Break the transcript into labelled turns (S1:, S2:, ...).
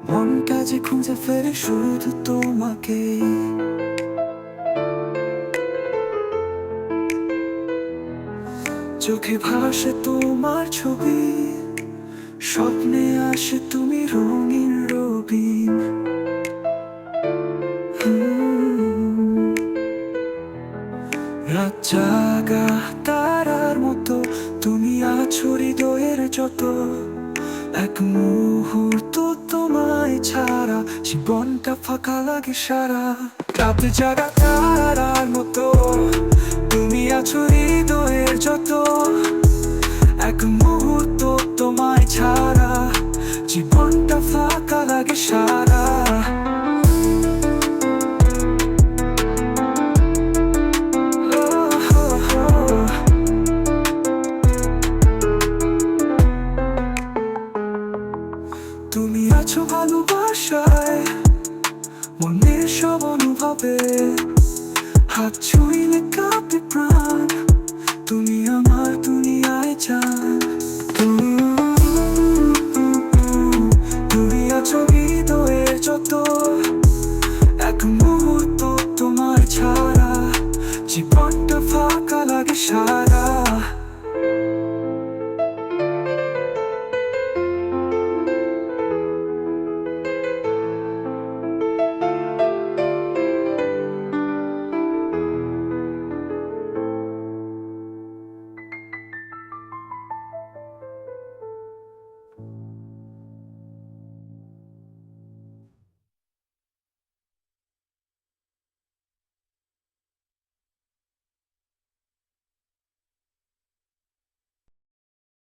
S1: মন কাজে খুঁজে ফেরে শুধু তোমাকে। চোখে ভাসে তোমার ছবি, স্বপ্নে আসে তুমি রঙিন রবি। রাত জাগা তারার মতো তুমি আছো হৃদয়ের যত। এক মুহূর্ত তোমায় ছাড়া জীবনটা ফাঁকা লাগে সারা। রাত জাগা তারার মতো তুমি আছো হৃদয়ের যত। এক মুহূর্ত তোমায় ছাড়া জীবনটা ফাঁকা লাগে সারা। তুমি আছো ভালোবাসায়, মনের সব অনুভবে। হাত ছুঁইলে কাঁপে প্রাণ, তুমি আমার দুনিয়ায় জান।